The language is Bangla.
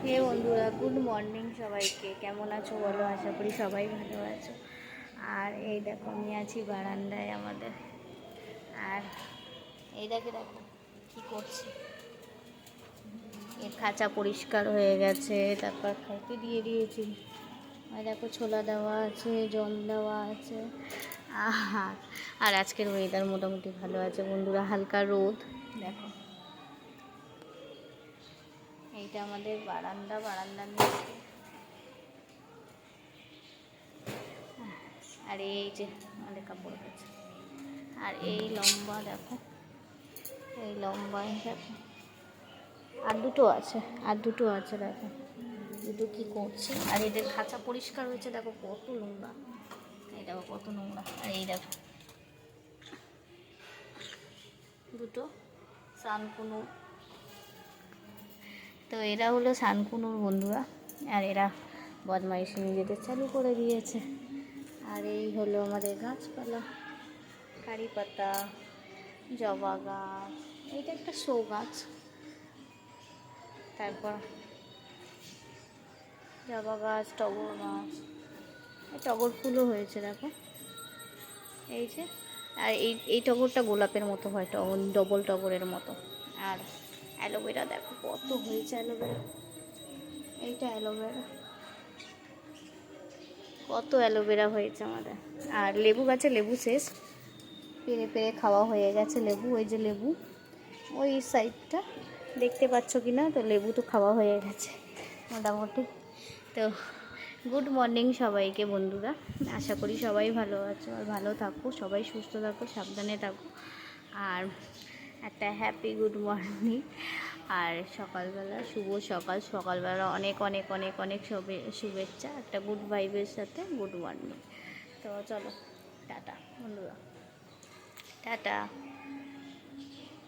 হে বন্ধুরা, গুড মর্নিং সবাইকে। কেমন আছো বলো? আশা করি সবাই ভালো আছো। আর এই দেখো, আমি আছি বারান্দায় আমাদের। আর এই দেখো দেখো কী করছি। এর খাঁচা পরিষ্কার হয়ে গেছে, তারপর খাইতে দিয়ে দিয়েছি। আর দেখো, ছোলা দেওয়া আছে, জল দেওয়া আছে। আর আর আজকের ওয়েদার মোটামুটি ভালো আছে বন্ধুরা, হালকা রোদ। দেখো, এইটা আমাদের বারান্দার নিচে। আর এই যে আমাদের কাপড় কাচা। আর এই লম্বা দেখো, এই লম্বায় দেখো আর দুটো আছে দেখো, দুটো কী করছে। আর এদের খাঁচা পরিষ্কার হয়েছে, দেখো কত নোংরা। এই দেখো কত নোংরা। আর এই দেখো দুটো সানকুনুর। তো এরা হলো সানকুনুর বন্ধুরা। আর এরা বদমাইশি নিজেদের চালু করে দিয়েছে। আর এই হলো আমাদের গাছপালা, কারি পাতা, জবা গাছ, এইটা একটা শো গাছ। তারপর জবা গাছ, টগর গাছ, টগর ফুলও হয়েছে দেখো, এই যে। আর এই টগরটা গোলাপের মতো হয়, টগর ডবল টগরের মতো। আর অ্যালোভেরা দেখো কত হয়েছে অ্যালোভেরা, এইটা অ্যালোভেরা, কত অ্যালোভেরা হয়েছে আমাদের। আর লেবু গাছে লেবু শেষ, পেরে পেরে খাওয়া হয়ে গেছে লেবু। ওই যে লেবু, ওই সাইডটা দেখতে পাচ্ছ কি না, তো লেবু তো খাওয়া হয়ে গেছে মোটামুটি। তো গুড মর্নিং সবাইকে বন্ধুরা, আশা করি সবাই ভালো আছো আর ভালো থাকো, সবাই সুস্থ থাকো, সাবধানে থাকো। আর একটা হ্যাপি গুড মর্নিং। আর সকালবেলা শুভ সকাল, সকালবেলা অনেক অনেক অনেক অনেক শুভেচ্ছা, একটা গুড ভাইবের সাথে গুড মর্নিং। তো চলো, টাটা বন্ধুরা, টাটা।